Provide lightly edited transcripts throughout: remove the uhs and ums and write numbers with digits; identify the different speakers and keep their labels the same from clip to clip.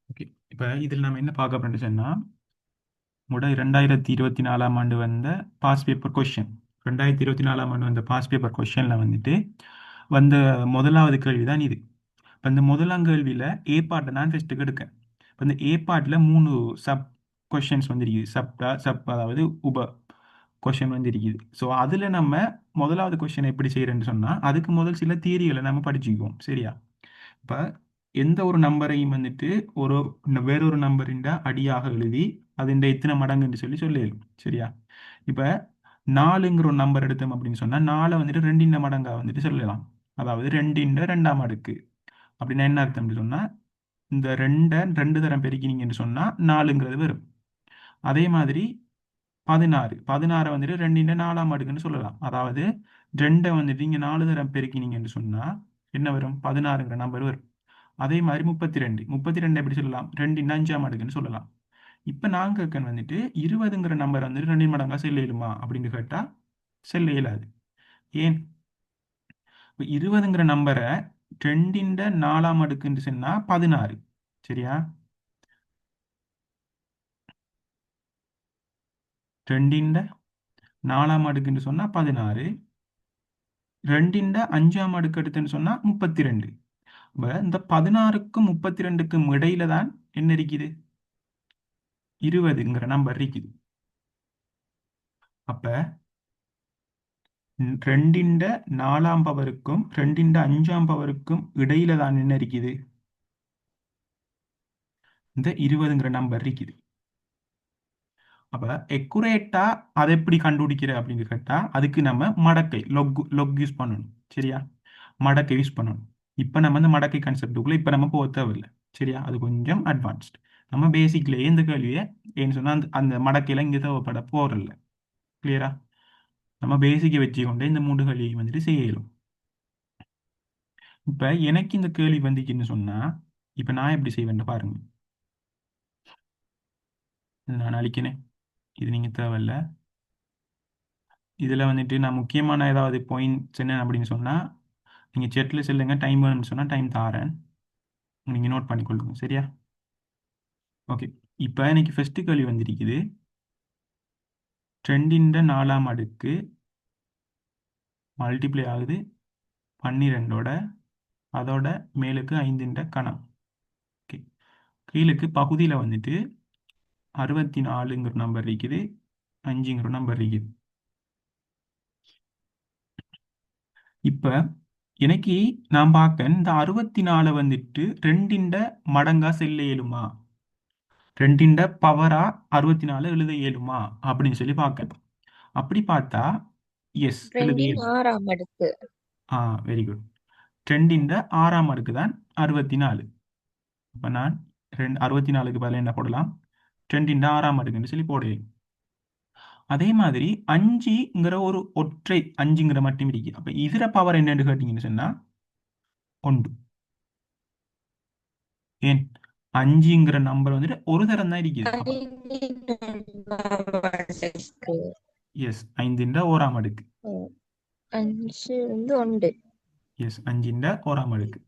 Speaker 1: Okay. இப்போ இதில் நம்ம என்ன பார்க்க போறோம்னு சொன்னா முட 2024ஆம் ஆண்டு வந்த பாஸ் பேப்பர் கொஸ்டின். 2024ஆம் ஆண்டு வந்த பாஸ் பேப்பர் கொஸ்டின்ல வந்துட்டு வந்த முதலாவது கேள்வி தான் இது. இப்போ இந்த முதலாம் கேள்வியில் ஏ பார்ட்டை நான் ஃபஸ்ட்டுக்கு எடுக்கேன். இப்போ இந்த ஏ பார்ட்டில் 3 சப் கொஷின்ஸ் வந்துருக்குது. அதாவது உப கொஷின் வந்துருக்குது. ஸோ அதில் நம்ம முதலாவது கொஷின் எப்படி செய்கிறேன்னு சொன்னால் அதுக்கு முதல் சில தியரிகளை நம்ம படிச்சுக்குவோம். சரியா? இப்போ எந்த ஒரு நம்பரையும் வந்துட்டு ஒரு வேறொரு நம்பரின் அடியாக எழுதி அது எத்தனை மடங்குன்னு சொல்லி சொல்லிடலாம். சரியா? இப்போ 4ங்கிற ஒரு நம்பர் எடுத்தோம் அப்படின்னு சொன்னால் 4 வந்துட்டு 2 மடங்கா வந்துட்டு சொல்லலாம். அதாவது 2 அடுக்கு அப்படின்னா என்ன அர்த்தம்னு சொன்னால் இந்த 2 தரம் பெருக்கினீங்கன்னு சொன்னால் 4ங்கிறது வரும். அதே மாதிரி 16 வந்துட்டு 2 அடுக்குன்னு சொல்லலாம். அதாவது 2 வந்துட்டு இங்கே 4 தரம் பெருக்கினீங்கன்னு சொன்னால் என்ன வரும்? 16ங்கிற நம்பர் வரும். அதே மாதிரி 32 எப்படி சொல்லலாம்? 2 அடுக்குன்னு சொல்லலாம். இப்போ நான் கேட்கணும் வந்துட்டு 20ங்கிற நம்பர் வந்துட்டு 2 மடங்கா செல்ல இயலுமா அப்படின்னு கேட்டால் செல்ல இயலாது. ஏன்? இப்போ 20ங்கிற நம்பரை 2 அடுக்குன்னு சொன்னா 16. சரியா? 2 அடுக்குன்னு சொன்னா 16. 2 அடுக்கு எடுத்துன்னு சொன்னா 32. இப்போ இந்த 16க்கும் 32க்கும் இடையில தான் என்ன இருக்குது? 20ங்கிற நம்பர் இருக்குது. அப்ப 2 பவருக்கும் 2 இடையில தான் என்ன இருக்குது? இந்த 20ங்கிற நம்பர் இருக்குது. அப்ப எக்குரேட்டா அதை எப்படி கண்டுபிடிக்கிற அப்படின்னு கேட்டா அதுக்கு நம்ம மடக்கை லொக் யூஸ் பண்ணணும். சரியா? மடக்கை யூஸ் பண்ணணும். இப்ப நம்ம இந்த மடக்கை கான்செப்டுக்குள்ள இப்ப நம்ம போக தேவையில்லை. சரியா? அது கொஞ்சம் அட்வான்ஸ்ட். நம்ம பேசிக்லேயே இந்த கேள்வியை ஏன்னு சொன்னா அந்த அந்த மடக்கையில இங்க தேவைப்பட போறதில்ல. கிளியரா? நம்ம பேசிக்கை வச்சு கொண்டே இந்த 3 கேள்வியை வந்துட்டு செய்யலும். இப்ப எனக்கு இந்த கேள்வி வந்துச்சுன்னு சொன்னா இப்ப நான் எப்படி செய்வேன் பாருங்க. இதை நான் அழிக்கிறேன். இது நீங்க தேவையில்ல. இதுல வந்துட்டு நான் முக்கியமான ஏதாவது பாயிண்ட்ஸ் என்ன அப்படின்னு சொன்னா நீங்க செட்ல செல்லுங்க. டைம் வேணும்னு சொன்னா டைம் தாரேன். நீங்க நோட் பண்ணிக்கொள்ளுங்க. சரியா? ஓகே. இப்போ எனக்கு ஃபர்ஸ்ட் கேள்வி வந்திருக்குது. 2 அடுக்கு மல்டிப்ளை ஆகுது 12ஓட அதோட மேலுக்கு 5 கணம். ஓகே. கீழுக்கு பகுதியில் வந்துட்டு 64ங்கிற நம்பர் இருக்குது, 5ங்கிற நம்பர் இருக்குது. இப்போ எனக்கு நான் பார்க்க இந்த 64 வந்துட்டு 2 மடங்கா செல்ல இயலுமா? 2 பவரா 64 எழுத இயலுமா அப்படின்னு சொல்லி பார்க்கணும். அப்படி பார்த்தா எஸ் எழுத
Speaker 2: ரெண்டின்
Speaker 1: இயலும்.
Speaker 2: ஆறாம் அடுக்கு.
Speaker 1: Very good. 2 அடுக்கு தான் 64. இப்போ நான் 64க்கு பதிலா என்ன போடலாம்? 2 அடுக்குன்னு சொல்லி போடுவேன். அதே மாதிரி 5ங்கிற ஒரு ஒற்றை 5ங்கிற மட்டும் இருக்கு. அப்ப இதர பவர் என்னன்னு கேட்டீங்கன்னு சொன்னா 1. ஏன்? 5ங்கிற நம்பர் வந்துட்டு ஒரு தரம் தான் இருக்குது. அப்ப
Speaker 2: ஐந்தின் ஒன்றாம் அடுக்கு.
Speaker 1: எஸ் 5 அடுக்கு.
Speaker 2: ம். 5 வந்து 1.
Speaker 1: எஸ் 5 அடுக்கு.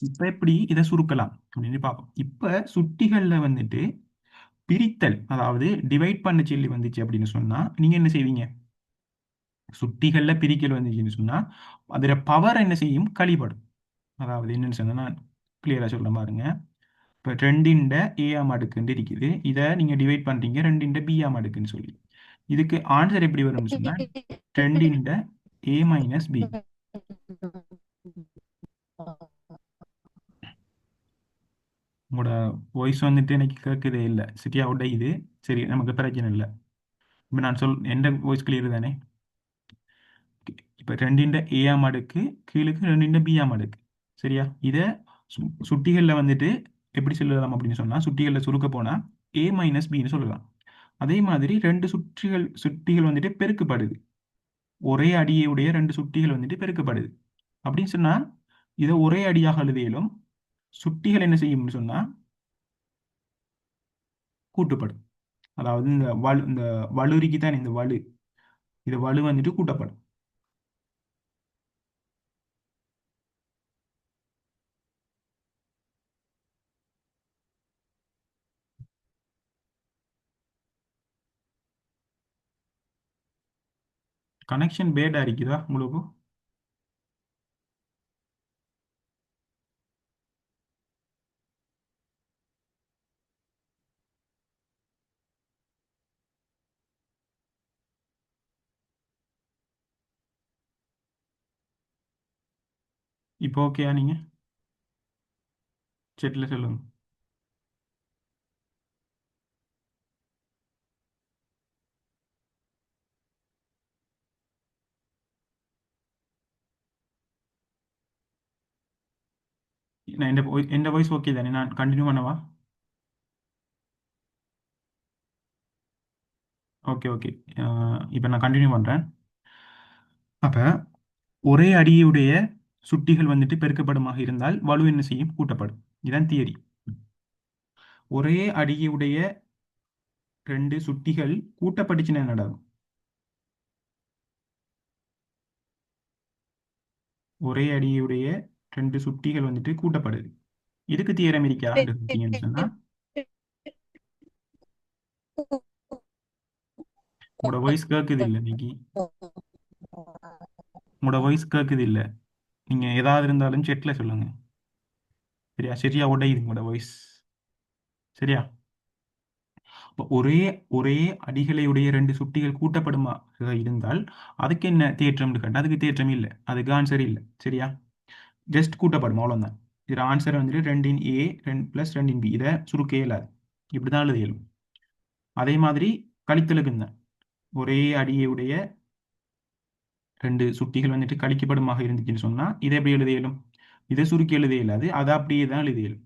Speaker 1: இப்ப எப்படி இதை சுருக்கலாம் அப்படின்னு பார்ப்போம். இப்ப சுட்டிகள்ல வந்துட்டு பிரித்தல் அதாவது டிவைட் பண்ண சொல்லி வந்துச்சு அப்படின்னு சொன்னா நீங்க என்ன செய்வீங்க? சுட்டிகள்ல பிரிக்கல் வந்துச்சுன்னு சொன்னா அதுல பவர் என்ன செய்யும்? கழிபடும். அதாவது என்னன்னு சொன்னா நான் கிளியரா சொல்ல பாருங்க. இப்போ 2 அடுக்குன்னு இருக்குது. இதை நீங்க டிவைட் பண்றீங்க 2 அடுக்குன்னு சொல்லி. இதுக்கு ஆன்சர் எப்படி வரும்னு சொன்னா 2 - b. உங்களோட வாய்ஸ் வந்துட்டு எனக்கு கேட்குதே இல்லை. சரியா உடையுது. சரி நமக்கு பிரச்சனை இல்லை. இப்போ நான் எந்த வாய்ஸ் கிளியர் தானே? இப்போ 2 அடுக்கு கீழுக்கு 2 அடுக்கு. சரியா? இதை சுட்டிகளில் வந்துட்டு எப்படி சொல்லலாம் அப்படின்னு சொன்னா சுட்டிகளில் சுருக்க போனா a - bன்னு சொல்லலாம். அதே மாதிரி 2 சுட்டிகள் வந்துட்டு பெருக்கப்படுது. ஒரே அடியுடைய 2 சுட்டிகள் வந்துட்டு பெருக்கப்படுது அப்படின்னு சொன்னா இதை ஒரே அடியாக எழுதியலும் சுட்டிகள் என்ன செய்யும்னு சொன்னா கூட்டுப்படும். அதாவது இந்த வலுரிக்கு தான் இந்த வலு. இந்த வலு வந்துட்டு கூட்டப்படும். கனெக்ஷன் பேடா இருக்குதா உங்களுக்கு? இப்போ ஓகேயா நீங்க? செட்டில் சொல்லுங்க. நான் எந்த வாய்ஸ் ஓகே தானே? நான் கண்டினியூ பண்ணவா? Okay okay. இப்போ நான் கண்டினியூ பண்ணுறேன். அப்போ ஒரே அடியுடைய சுட்டிகள் வந்துட்டு பெருக்கப்படுமாக இருந்தால் வலு என்ன செய்யும்? கூட்டப்படும். இதான் தியரி. ஒரே அடியுடைய ரெண்டு சுட்டிகள் கூட்டப்பட்டுச்சுன்னா என்ன நடக்கும்? ஒரே அடியுடைய ரெண்டு சுட்டிகள் வந்துட்டு கூட்டப்படுது. இதுக்கு தியரம் இருக்கான்னு பார்த்தீங்கன்னு சொன்னா, உங்களோட வாய்ஸ் கேட்குது இல்லை இன்னைக்கு. உங்களோட வாய்ஸ் கேட்குது இல்லை. நீங்க ஏதாவது இருந்தாலும் செட்ல சொல்லுங்க. சரியா? சரியா உடையுது உங்களோட வாய்ஸ். சரியா? அப்ப ஒரே ஒரே அடிகளையுடைய ரெண்டு சுட்டிகள் கூட்டப்படுமா இருந்தால் அதுக்கு என்ன தேற்றம்னு கேட்டா அதுக்கு தேற்றம் இல்லை. அதுக்கு ஆன்சர் இல்லை. சரியா? ஜஸ்ட் கூட்டப்படும் அவ்வளவுதான். இது ஆன்சர் வந்துட்டு ரெண்டின் ஏ ரெண்டு பிளஸ் ரெண்டின் பி. இதை சுருக்க இயலாது. இப்படிதான் எழுத இயலும். அதே மாதிரி கழித்தலுக்கு தான். ஒரே அடியுடைய ரெண்டு சுட்டிகள் வந்துட்டு கழிக்கப்படுமாக இருந்துச்சுன்னு சொன்னா இதை எப்படி எழுத இயலும்? இதை சுருக்கி எழுத இயலாது. அதை அப்படியே தான் எழுத இயலும்.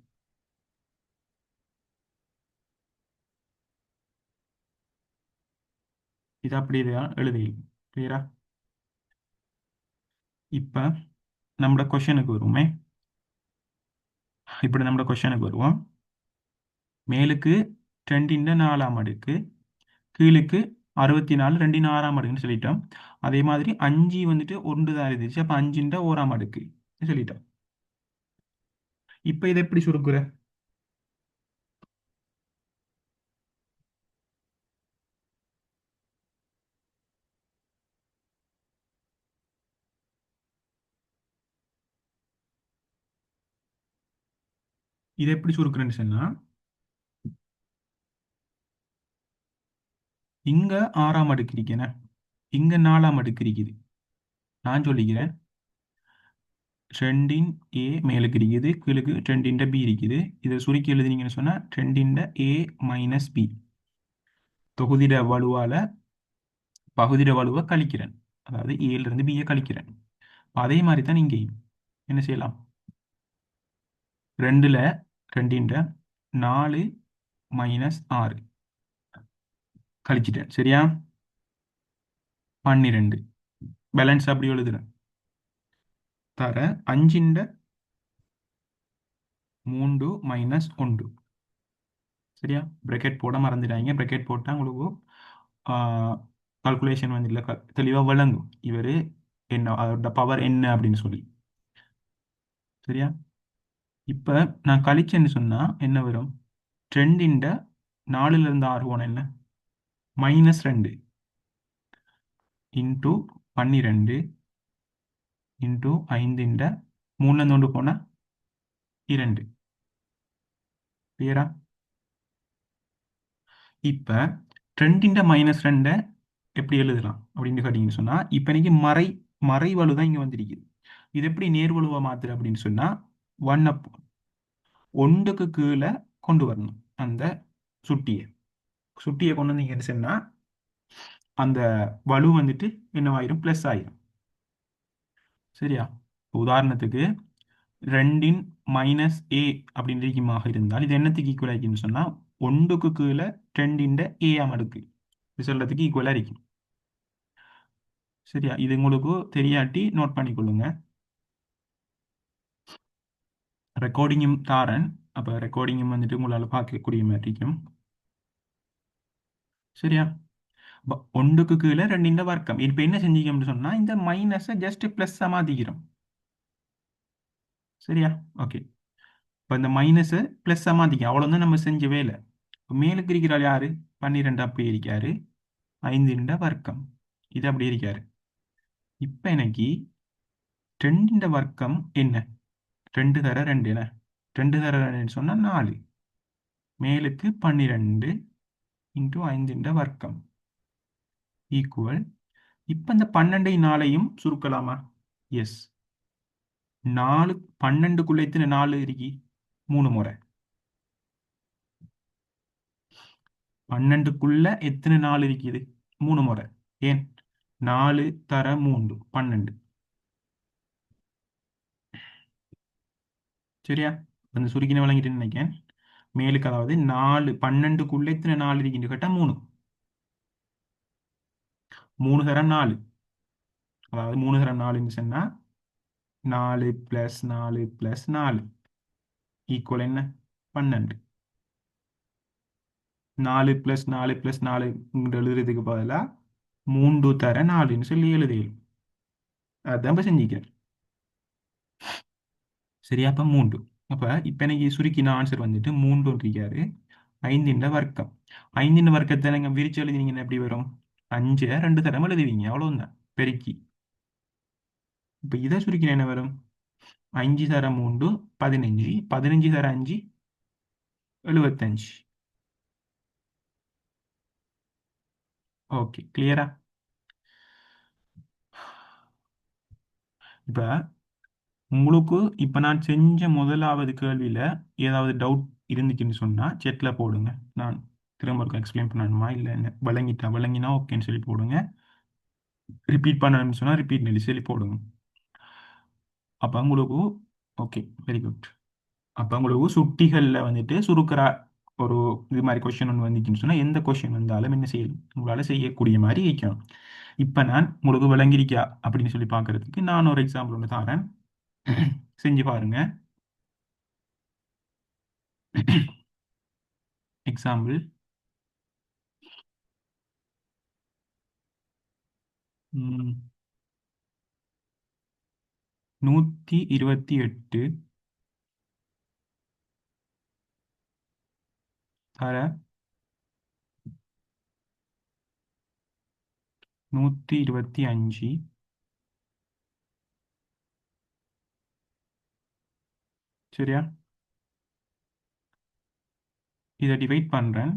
Speaker 1: இது அப்படியே தான் எழுத இயலும். கிளியரா? இப்ப நம்மளோட கொஷனுக்கு வருவோமே. இப்படி நம்மளோட கொஷனுக்கு வருவோம். மேலுக்கு ரெண்டின் நாலாம் அடுக்கு, கீழுக்கு 64 ரெண்டின் ஆறாம் அடுக்குன்னு சொல்லிட்டோம். அதே மாதிரி 5 வந்துட்டு ஒன்று தான் இருந்துச்சு. அப்ப 5 ஓராம் அடுக்கு சொல்லிட்டோம். இப்ப இதை எப்படி சுருக்குற? இதை எப்படி சுருக்குறேன்னு சொன்னா, இங்க ஆறாம் அடுக்கு இருக்கேன, இங்க நாலாம் அடுக்கு இருக்குது. நான் சொல்லிக்கிறேன். ரெண்டின் ஏ மேலுக்கு இருக்குது, கீழுக்கு ரெண்டின் பி இருக்குது. இதை சுருக்கி எழுதினீங்கன்னு சொன்னா ரெண்டின் ஏ மைனஸ் பி. தொகுதிட வலுவால பகுதிட வலுவை கழிக்கிறேன். அதாவது ஏல இருந்து பியை கழிக்கிறேன். அதே மாதிரி தான் இங்கேயும் என்ன செய்யலாம்? ரெண்டுல ரெண்டின் 4 மைனஸ் 6 கழிச்சிட்டேன். சரியா? 12 பேலன்ஸ் அப்படி எழுதுறேன். தர 5 3 மைனஸ் 1. சரியா? பிரக்கெட் போட மறந்துட்டாங்க. பிரக்கெட் போட்டால் உங்களுக்கு கால்குலேஷன் வந்து இல்லை தெளிவாக விளங்கும் இவர் என்ன அதோட பவர் என்ன அப்படின்னு சொல்லி. சரியா? இப்போ நான் கழிச்சேன்னு சொன்னால் என்ன வரும்? 2 4ல இருந்து 6 போன என்ன? -2 இன்டூ 12 இன்டூ 5 3ல இருந்து 1 போனால் 2. கிளியரா? இப்போ 2 -2 எப்படி எழுதலாம் அப்படின்னு கேட்டீங்கன்னு சொன்னா, இப்போ இன்னைக்கு மறைவலு தான் இங்க வந்திருக்குது. இது எப்படி நேர்வலுவா மாத்துற அப்படின்னு சொன்னா, 1 ஒன்றுக்கு கீழே கொண்டு வரணும். அந்த சுட்டியை சுட்டியை கொண்டு வந்தீங்கன்னு சொன்னா அந்த வலு வந்துட்டு என்னவாயிரும்? பிளஸ் ஆயிரும். சரியா? உதாரணத்துக்கு ரெண்டின் மைனஸ் ஏ அப்படின்னு இருக்குமாக இருந்தால் இது என்னத்துக்கு ஈக்குவல் ஆகிக்குன்னு சொன்னா ஒன்றுக்கு கீழே ரெண்டின் ஏஆம் அடுக்கு. இது சொல்றதுக்கு ஈக்குவலா இருக்கும். சரியா? இது உங்களுக்கு தெரியாட்டி நோட் பண்ணிக்கொள்ளுங்க. ரெக்கார்டிங்கும் தாரன். அப்போ ரெக்கார்டிங்கும் வந்துட்டு உங்களால் பார்க்கக்கூடிய மாதிரி இருக்கும். சரியா? ஒன்றுக்கு கீழே ரெண்டின் வர்க்கம். இப்போ என்ன செஞ்சீங்கன்னு சொன்னா இந்த மைனஸை ஜஸ்ட் பிளஸ் மாத்திக்கிறோம். சரியா? ஓகே. இப்போ இந்த மைனஸை பிளஸ் மாத்திக்க அவ்வளோதான் நம்ம செஞ்ச வேலை. இப்போ மேலுக்கு இருக்கிறாள் யாரு? 12 அப்படி இருக்காரு. 5 வர்க்கம். இது அப்படி இருக்காரு. இப்ப எனக்கு ரெண்டின் வர்க்கம் என்ன? ரெண்டு தர ரெண்டு என்ன? ரெண்டு தர ரெண்டுன்னு சொன்னா 4. மேலுக்கு 12 இன்டூ 5 வர்க்கம் ஈக்குவல். இப்ப இந்த 12 4ஐயும் சுருக்கலாமா? எஸ். 4 12க்குள்ள எத்தனை 4 இருக்கு? 3 முறை. 12க்குள்ள எத்தனை 4 இருக்குது? 3 முறை. ஏன்? 4 தர 3 12. சரியா? அந்த சுருக்கின வழங்கிட்டு நினைக்கிறேன். மேலுக்கு அதாவது 4 12க்குள்ள எத்தனை 4 இருக்குன்னு கேட்டா 3. 3 தரம் 4, அதாவது 3 தரம் 4ன்னு சொன்னா 4 பிளஸ் 4 பிளஸ் 4 ஈக்குவல் என்ன? 12. 4 பிளஸ் 4 பிளஸ் 4 எழுதுறதுக்கு பதிலாக 3 தர 4ன்னு சொல்லி எழுதிடும். அதான் இப்ப செஞ்சிக்கிறேன். சரியா? அப்ப 3. அப்ப இப்ப எனக்கு சுருக்கின ஆன்சர் வந்துட்டு 3 இருக்காரு. 5 வர்க்கம். 5 வர்க்கத்தை நீங்க விரிச்சு எழுதினீங்கன்னா எப்படி வரும்? 5 2 தரம் எழுதுவீங்க, அவ்வளவுதான் பெருக்கி. இப்ப இதை சுருக்கின என்ன வரும்? 5 தர 3 15, 15 தர 5 75. ஓகே, கிளியரா? இப்ப உங்களுக்கு இப்ப நான் செஞ்ச முதலாவது கேள்வியில ஏதாவது டவுட் இருந்துச்சுன்னு சொன்னா செட்ல போடுங்க. நான் திரும்ப ஒரு எக்ஸ்பிளைன் பண்ணணுமா இல்லை என்ன விளங்கினா ஓகேன்னு சொல்லி போடுங்க. ரிப்பீட் பண்ணணும்னு சொன்னா ரிப்பீட் சொல்லி போடுங்க. அப்ப உங்களுக்கு ஓகே, வெரி குட். அப்ப உங்களுக்கு சுட்டிகள்ல வந்துட்டு சுருக்கிற ஒரு இது மாதிரி கொஸ்டின் ஒன்று வந்துச்சுன்னு சொன்னா எந்த கொஸ்டின் வந்தாலும் என்ன செய்யணும்? உங்களால செய்யக்கூடிய மாதிரி வைக்கணும். இப்ப நான் உங்களுக்கு விளங்கிருக்கா அப்படின்னு சொல்லி பார்க்கறதுக்கு நான் ஒரு எக்ஸாம்பிள் ஒன்று தரேன். செஞ்சு பாருங்க. எக்ஸாம்பிள் 128 தர 125. சரியா? இதை டிவைட் பண்றேன்.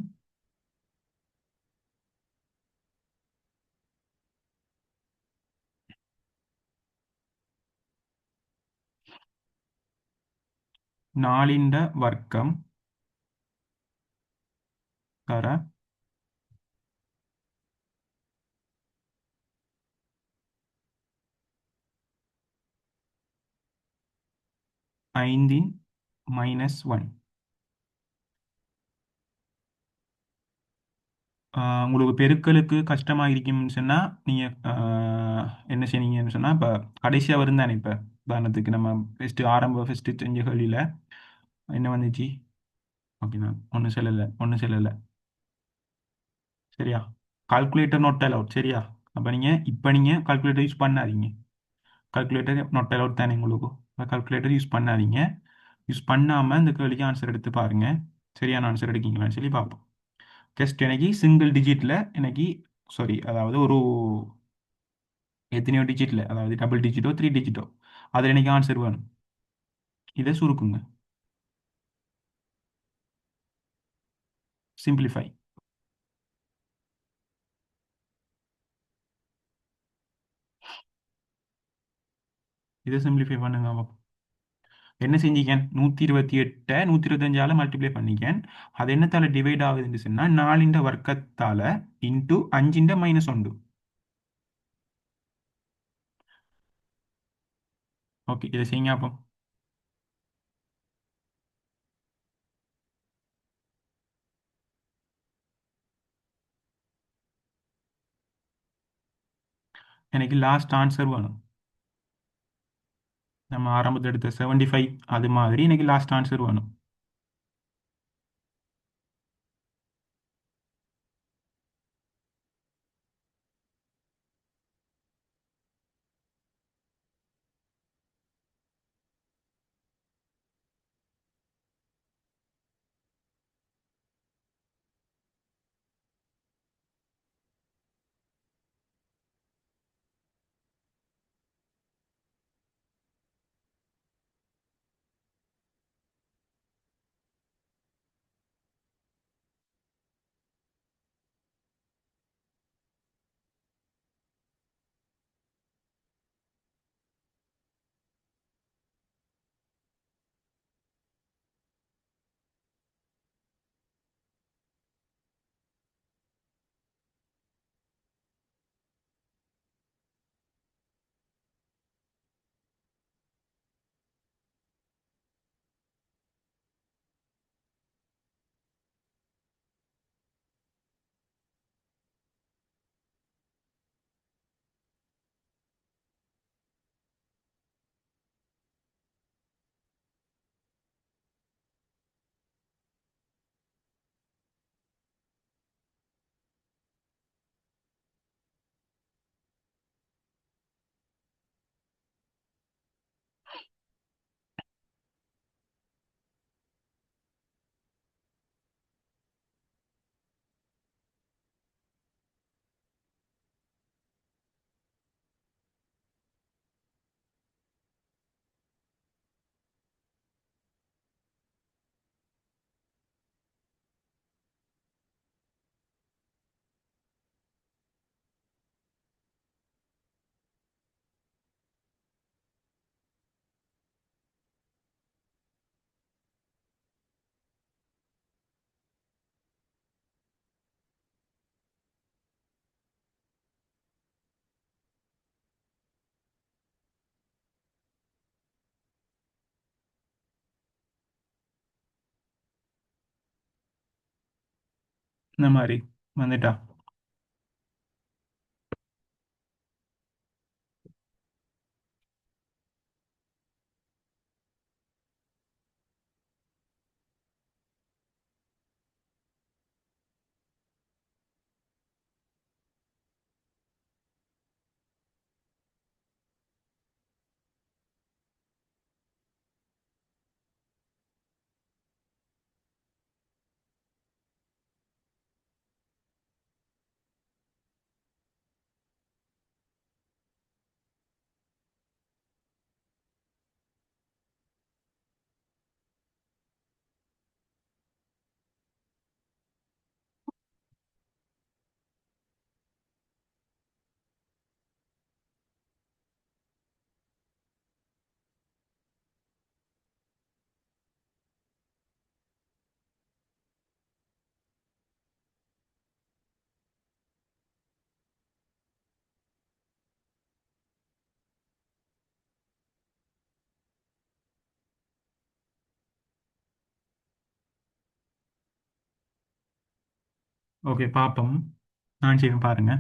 Speaker 1: நாலிண்ட வர்க்கம் தர 5 மைனஸ் 1. உங்களுக்கு பெருக்கலுக்கு கஷ்டமாக இருக்கும்னு சொன்னால் நீங்கள் என்ன செய்வீங்கன்னு சொன்னால் இப்போ கடைசியாக வரும் தானே. இப்போ உதாரணத்துக்கு நம்ம ஃபஸ்ட்டு செஞ்ச கேள்வியில் என்ன வந்துச்சு? ஓகே, நான் ஒன்றும் சொல்லலை. சரியா? Calculator not allowed. சரியா? அப்போ இப்போ நீங்கள் கால்குலேட்டர் யூஸ் பண்ணாதீங்க. கால்குலேட்டர் நாட் அலவுட் தானே உங்களுக்கு. கால்குலேட்டர் யூஸ் பண்ணாதீங்க. யூஸ் பண்ணாமல் இந்த கேள்விக்கு ஆன்சர் எடுத்து பாருங்க. சரியான ஆன்சர் எடுக்கீங்களான்னு சொல்லி பார்ப்போம். ஜஸ்ட் எனக்கு சிங்கிள் டிஜிட்டில் எனக்கு சாரி, அதாவது ஒரு எத்தனையோ டிஜிட்டில், அதாவது டபுள் டிஜிட்டோ 3 டிஜிட்டோ அதில் எனக்கு ஆன்சர் வேணும். இதை சுருக்குங்க. சிம்பிளிஃபை. இதை சிம்பிளிஃபை பண்ணுங்க. என்ன செஞ்சீங்க? 128 125ஆல மல்டிப்ளை பண்ணிக்கேன். அது என்னத்தால டிவைட் ஆகுதுன்னு சொன்னால் 4 வர்க்கத்தால இன்டூ 5 மைனஸ் 1. ஓகே, இதை செய்யுங்க. அப்போ எனக்கு லாஸ்ட் ஆன்சர் வேணும். நம்ம ஆரம்பத்தில் எடுத்த 75 அது மாதிரி எனக்கு லாஸ்ட் ஆன்சர் வேணும். இந்த மாதிரி வந்துட்டா. ஓகே பார்ப்போம். நான் செய்வேன் பாருங்க.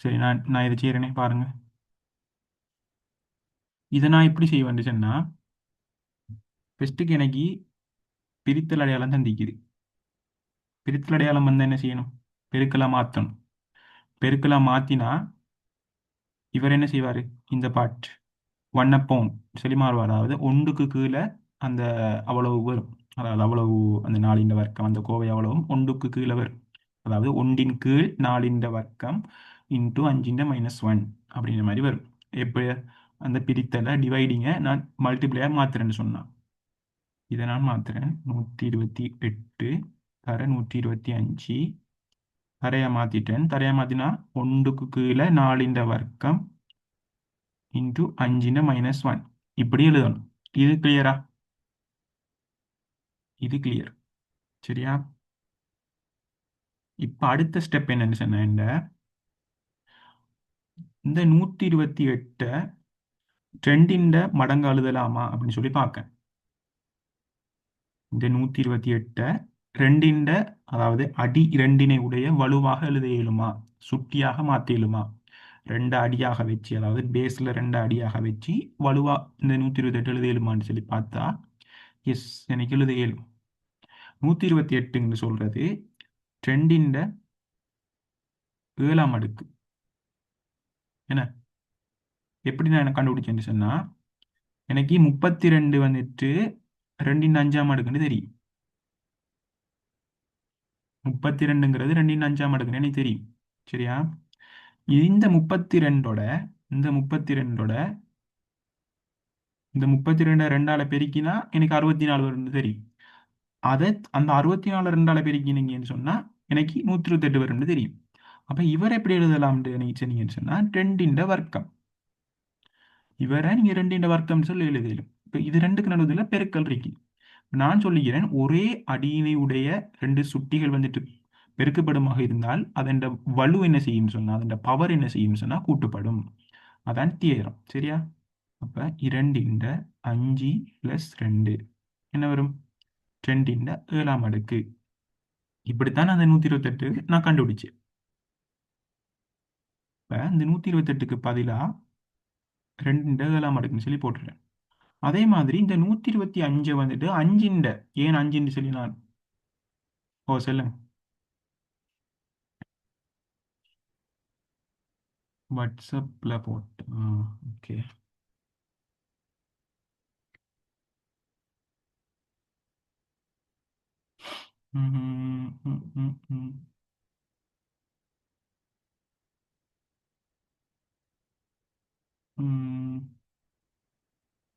Speaker 1: சரி, நான் நான் இதை செய்கிறேனே பாருங்க. இதை நான் எப்படி செய்வேன்னு சொன்னா, ஃபஸ்ட்டுக்கு எனக்கு பிரித்தல் அடையாளம் தந்திக்குது. பிரித்தல் அடையாளம் வந்து என்ன செய்யணும்? பெருக்கலா மாற்றணும். பெருக்கலா மாற்றினா இவர் என்ன செய்வார்? இந்த பார்ட் ஒன் அப்போன் சொல்லி மாறுவார். அதாவது ஒன்றுக்கு கீழே அந்த அவ்வளவு வரும். அதாவது அவ்வளவு அந்த நாலின் வர்க்கம் அந்த கோவை அவ்வளவும் ஒன்றுக்கு கீழே வரும். அதாவது ஒன்றின் கீழ் நாலின் வர்க்கம் இன்ட்டு அஞ்சின் -1 அப்படின்ற மாதிரி வரும். எப்போ அந்த பிரித்தலை டிவைடிங்கை நான் மல்டிப்ளையர் மாத்துறேன்னு சொன்னான். இதை நான் மாத்துறேன். 128 தர 125 தரையை மாத்திட்டேன். தரையை மாத்தினா ஒன்றுக்கு கீழே நாலின் வர்க்கம் இன்ட்டு அஞ்சின் -1 இப்படி எழுதணும். இது கிளியரா? இது கிளியர். சரியா? இப்ப அடுத்த ஸ்டெப் என்னன்னு சொன்ன, இந்த 128 ரெண்டின் மடங்கு எழுதலாமா அப்படின்னு சொல்லி பார்க்க. இந்த 128 ரெண்டின், அதாவது அடி இரண்டினை உடைய வலுவாக எழுத இயலுமா, சுட்டியாக மாற்ற இயலுமா? ரெண்டு அடியாக வச்சு, அதாவது பேஸ்ல ரெண்டு அடியாக வச்சு வலுவா இந்த 128 எழுத இயலுமான்னு சொல்லி பார்த்தா எஸ், எனக்கு எழுத இயலும். 128ன்னு சொல்றது ரெண்டின் ஏழாம் அடுக்கு. என்ன, எப்படி நான் என்ன கண்டுபிடிச்சேன்னு சொன்னா, எனக்கு 32 வந்துட்டு ரெண்டின் அஞ்சாம் அடுக்குன்னு தெரியும். 32ங்கிறது ரெண்டின் அஞ்சாம் அடுக்குன்னு எனக்கு தெரியும். சரியா? இந்த 32ஓட இந்த 32ஓட இந்த 32 ரெண்டால பெருக்கினா எனக்கு 64 வரும்னு தெரியும். அதை அந்த 64 ரெண்டால பெருக்கினீங்கன்னு சொன்னா எனக்கு 128 வரும்னு தெரியும். அப்ப இவர் எப்படி எழுதலாம்னு எனக்கு சொன்னீங்கன்னு சொன்னா, ரெண்டின் வர்க்கம். இவரை நீங்க ரெண்டின் வர்க்கம் சொல்லி எழுதலும். இப்ப இது ரெண்டுக்கு நடுவுல பெருக்கல் இருக்கு. நான் சொல்லுகிறேன், ஒரே அடியினை உடைய ரெண்டு சுட்டிகள் வந்துட்டு பெருக்கப்படுமாக இருந்தால் அதன் வலு என்ன செய்யும் சொன்னா, அதன் பவர் என்ன செய்யும் சொன்னா கூட்டுப்படும். அதான் தியரம். சரியா? அப்ப 2 5 + 2 என்ன வரும்? 2 ஏழாம் அடுக்கு. இப்படித்தான் அந்த 128 நான் கண்டுபிடிச்சேன். இப்ப இந்த 128க்கு பதிலா 2 ஏழாம் அடுக்குன்னு சொல்லி போட்டுறேன். அதே மாதிரி இந்த 125 வந்துட்டு ஏன் அஞ்சுன்னு சொல்லி நான் சொல்லுங்க. வாட்ஸ்அப்ல போட்டு ஓகே.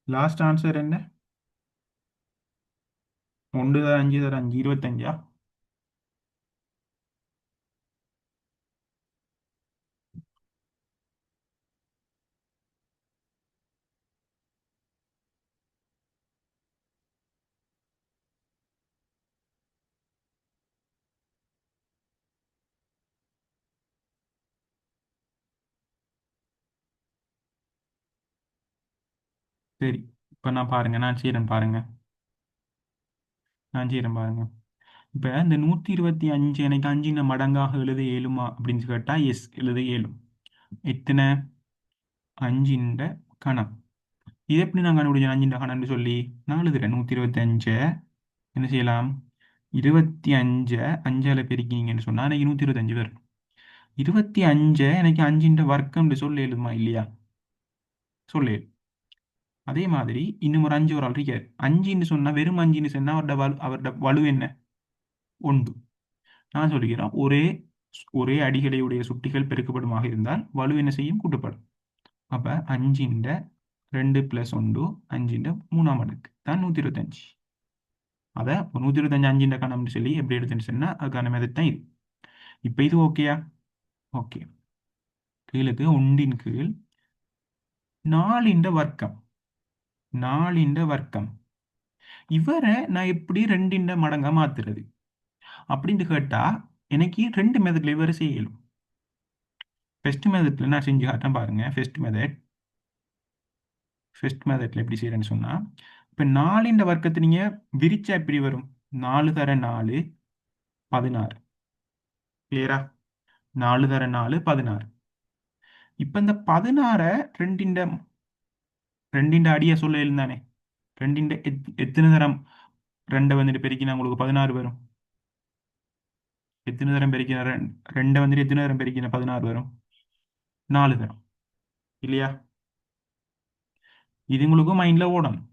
Speaker 1: லாஸ்ட் ஆன்சர் என்ன? 1 தர 5 தர 5 25. சரி, இப்போ நான் பாருங்க, நான் செய்கிறேன் பாருங்க. நான் செய்கிறேன் பாருங்க. இப்போ இந்த 125 எனக்கு அஞ்சின மடங்காக எழுத இயலுமா அப்படின்னு கேட்டால் எஸ் எழுத இயலும். எத்தனை? அஞ்சின்ற கணம். இது எப்படி நான் கண்டுபிடிச்சேன் அஞ்சின்ற கணம்னு சொல்லி? நான் எழுதுறேன் 125 என்ன செய்யலாம்? 25 அஞ்சால பெருக்கிங்கன்னு சொன்னா எனக்கு 125 வரும். 25 எனக்கு அஞ்சின்ற வர்க்கம்னு சொல்ல இயலுமா இல்லையா? சொல்ல இயலும். அதே மாதிரி இன்னும் ஒரு அஞ்சு ஒரு ஆள் இருக்காரு. அஞ்சுன்னு சொன்னா வெறும் அஞ்சுன்னு சொன்னா அவரோட வலு என்ன? ஒன்று. நான் சொல்கிறேன் ஒரே ஒரே அடிகளையுடைய சுட்டிகள் பெருக்கப்படுமாக இருந்தால் வலு என்ன செய்யும்? கூட்டப்படும். அப்ப அஞ்சின்ற 2+1 அஞ்சின்ற 3ஆம் அடுக்கு தான் 125. அதை 125 அஞ்சின்ற கணம்னு சொல்லி எப்படி எடுத்துன்னு சொன்னா அதுக்கான மெத்தட் தான் இது. இப்ப இது ஓகேயா? ஓகே. கீழுக்கு ஒன்றின் கீழ் 4ன்ற வர்க்கம். 4ன்ற வர்க்கம் இவரை நான் எப்படி 2ன்ற மடங்கா மாத்துறது அப்படின்னு கேட்டா எனக்கு 2 மெத்தட்ல இவரை செய்யலும். ஃபர்ஸ்ட் மெத்தட்ல நான் செஞ்சு காட்டேன் பாருங்க. ஃபர்ஸ்ட் மெத்தட்ல எப்படி செய்யறேன்னு சொன்னா, இப்ப 4ன்ற வர்க்கத்தை நீங்க விரிச்சா எப்படி வரும்? 4 தர 4 16. கிளியரா? 4 தர 4 16. இப்ப இந்த 16 ரெண்டிண்ட ரெண்டிண்ட அடிய சொல்ல இருந்தானே. ரெண்டிண்ட எத்தனை தரம் ரெண்டை வந்துட்டு பெருக்கினா உங்களுக்கு 16 வரும்? எத்தனை தரம் பெருக்கினா ரெண்டை வந்துட்டு எத்தனை தரம் பெருக்கினா 16 வரும்? 4 தரம். இல்லையா? இது உங்களுக்கு மைண்ட்ல ஓடணும்.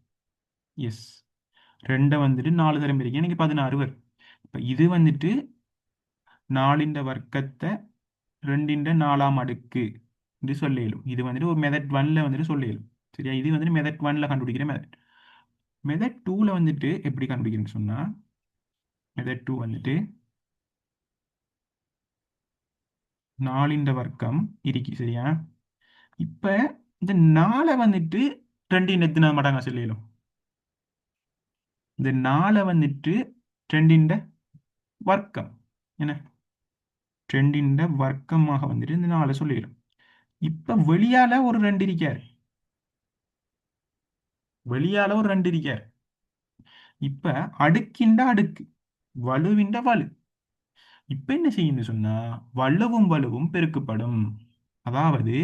Speaker 1: எஸ். ரெண்டை வந்துட்டு 4 தரம் பெருக்கி எனக்கு 16 வரும். இப்ப இது வந்துட்டு 4ன்ற வர்க்கத்தை 2ன்ற 4ஆம் அடுக்கு என்று சொல்ல இயலும். இது வந்துட்டு ஒரு மெத்தட் 1ல வந்துட்டு சொல்ல இயலும். சரியா? இது வந்துட்டு மெத்தட் 1ல கண்டுபிடிக்கிற மெத்தட். மெத்தட் 2ல வந்துட்டு எப்படி கண்டுபிடிக்கிறேன்னு சொன்னா, மெத்தட் 2 வந்துட்டு 4ன்ற வர்க்கம் இருக்கு. சரியா? இப்ப இந்த 4 வந்துட்டு 2 எத்தனை மடங்கா சொல்ல இயலும்? இந்த 4 வந்துட்டு 2ன்ற வர்க்கம் என்ன? 2ன்ற வர்க்கமாக வந்துட்டு இந்த 4 சொல்லிடும். இப்ப வெளியால ஒரு 2 இருக்காரு. வெளியால ஒரு 2 இருக்காரு. இப்ப அடுக்கின்ற அடுக்கு வலுவின்ற வலு. இப்ப என்ன செய்யணும் சொன்னா வலுவும் வலுவும் பெருக்கப்படும். அதாவது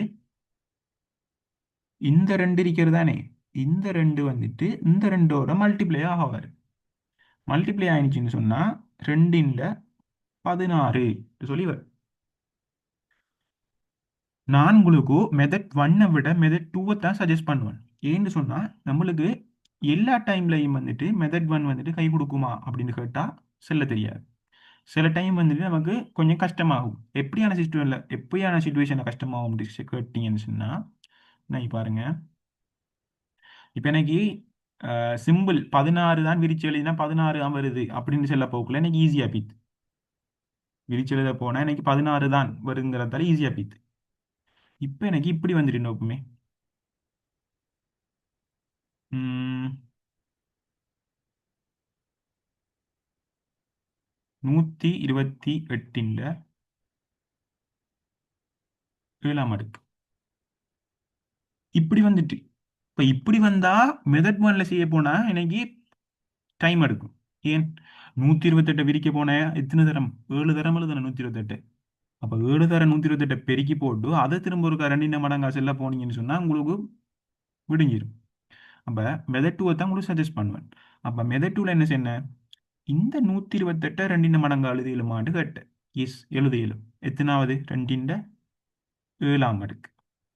Speaker 1: இந்த 2 இருக்கிறதானே, இந்த 2 வந்துட்டு இந்த 2ஓட மல்டிப்ளை ஆகாது. மல்டிப்ளை ஆயிடுச்சுன்னு சொன்னா 2ன்ற 16 சொல்லி வரும். நான் உங்களுக்கு மெத்தட் 1 விட மெத்தட் 2 தான் சஜஸ்ட் பண்ணுவேன். ஏன்னு சொன்னா நம்மளுக்கு எல்லா டைம்லையும் வந்துட்டு மெத்தட் 1 வந்துட்டு கை கொடுக்குமா அப்படின்னு கேட்டா சொல்ல தெரியாது. சில டைம் வந்துட்டு நமக்கு கொஞ்சம் கஷ்டமாகும். எப்படியான சுச்சுவேஷன்ல கஷ்டமாகும் கேட்டீங்கன்னு சொன்னா, நான் பாருங்க. இப்ப எனக்கு சிம்பிள் 16 தான் விரிச்சு எழுதினா 16 தான் வருது அப்படின்னு சொல்ல போக்குள்ள எனக்கு ஈஸியா பீத்து. விரிச்சு எழுத போனா எனக்கு 16 தான் வருங்கிறதால ஈஸியா பீத்து. இப்ப எனக்கு இப்படி வந்துட்டு நோக்குமே 128 7ஆம் அடுக்கு இப்படி வந்துட்டு. இப்ப இப்படி வந்தா மெத்தட் 1ல செய்ய போனா எனக்கு டைம் எடுக்கும். ஏன்? 128 விரிக்க போன எத்தனை தரம்? 7 தரம் எழுதணும் 128. அப்ப 7 தரம் 128 பெருக்கி போட்டு அதை திரும்ப ஒரு 2 மடங்கா செல்ல போனீங்கன்னு சொன்னா உங்களுக்கு விடுங்கிடும். அப்ப மெத்தட் 2 தான் உங்களுக்கு சஜஸ்ட் பண்ணுவேன். அப்ப மெத்தட் 2ல என்ன செய்யணும்? இந்த 128 2 மடங்கா எழுதியலுமான்னு கேட்டேன். எஸ் எழுத இயலும். எத்தனாவது? 2ன்ற 7ஆம் அடுக்கு.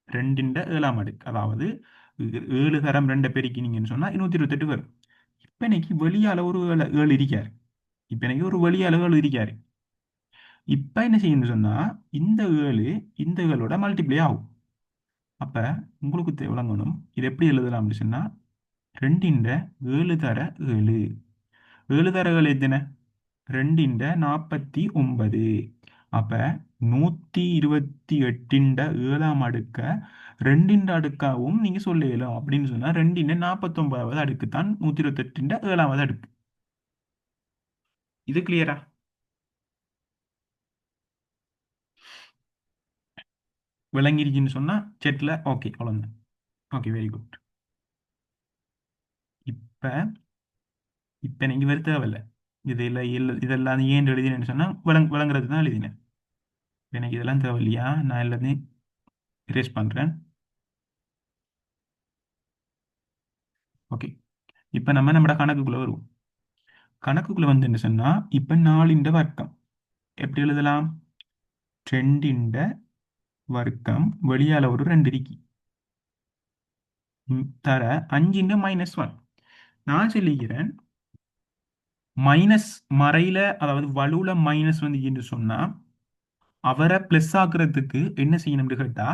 Speaker 1: 2ன்ற 7ஆம் அடுக்கு. அதாவது 7 தரம் 2 பெருக்கினீங்கன்னு சொன்னா 128 வரும். இப்ப இன்னைக்கு வெளியால ஒரு 7 இருக்காரு. இப்ப எனக்கு ஒரு வெளியால 7 இருக்காரு. இப்ப என்ன செய்யணும்னு சொன்னா இந்த 7 இந்த 7ஓட மல்டிப்ளை ஆகும். அப்ப உங்களுக்கு விளங்கணும் இது எப்படி எழுதலாம் அப்படின்னு சொன்னா 2ன்ற 7 தர 7. 7 தர 7 எத்தனை? 2ன்ற 49. அப்ப 128ன்ற 7ஆம் அடுக்க 2ன்ற அடுக்காவும் நீங்க சொல்லலாம். அப்படின்னு சொன்னா 2ன்ற 49வது அடுக்கு தான் 128ன்ற 7ஆவது அடுக்கு. இது கிளியரா? விளங்கிருச்சுன்னு சொன்னா செட்ல ஓகே அவ்வளவுதான். Okay very good. இப்ப இப்ப நீங்க வேறு தேவையில்லை. இதெல்லாம் ஏன் எழுதினேன்னு சொன்னா விளங்குறது தான் எழுதினேன். எனக்கு இதெல்லாம் தேவையில்லையா, நான் எல்லாத்தையும் erase பண்றேன். ஓகே, இப்போ நம்ம கணக்குக்குள்ள வருவோம். கணக்குக்குள்ள வந்து என்ன சொன்னா, இப்போ 4 வர்க்கம் எப்படி எழுதலாம்? 2 வர்க்கம் வெளியால ஒரு 2 இருக்கு. தர 5 -1. நான் சொல்லிக்கிறேன், மைனஸ் மறையில, அதாவது வலுவுல மைனஸ் வந்து என்று சொன்னா அவரை பிளஸ் ஆக்குறதுக்கு என்ன செய்யணும்னு கேட்டா,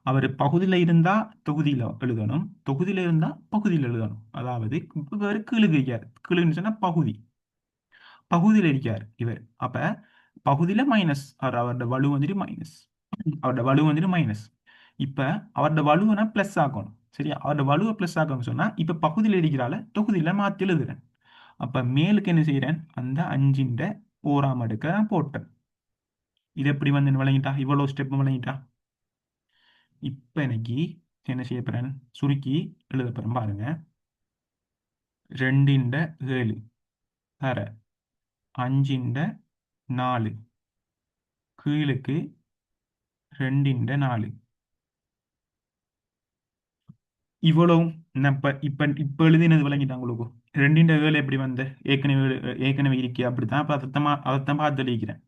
Speaker 1: அவர் பகுதியில் இருந்தா தொகுதியில எழுதணும், தொகுதியில இருந்தா பகுதியில் எழுதணும். அதாவது இவர் கீழே இருக்கார், கீழுன்னு சொன்னா பகுதி, பகுதியில் இருக்கார் இவர். அப்ப பகுதியில மைனஸ், அவரோட வலு வந்துட்டு மைனஸ், அவரோட வலு வந்துட்டு மைனஸ். இப்ப அவரோட வலுவை பிளஸ் ஆக்கணும். சரியா? அவரோட வலுவை பிளஸ் ஆக்கணும்னு சொன்னா இப்ப பகுதியில் இருக்கிறால தொகுதியில மாத்தி எழுதுறேன். அப்ப மேலுக்கு என்ன செய்யறேன், அந்த 5 அடுக்க நான் போட்டேன். இது எப்படி வந்து விளங்கிட்டா? இவ்வளவு ஸ்டெப் விளங்கிட்டா? இப்ப எனக்கு என்ன செய்ய போறேன், சுருக்கி எழுத போறேன் பாருங்க. 2 7 தர 5 4 கீழுக்கு 2 4. இவ்வளவும் நான் இப்ப எழுதினது விளங்கிட்டாங்க உங்களுக்கு? 2 7 எப்படி வந்து ஏற்கனவே ஏற்கனவே இருக்கே அப்படித்தான். அப்ப அதைத்தான் பார்த்து எழுதிக்கிறேன்.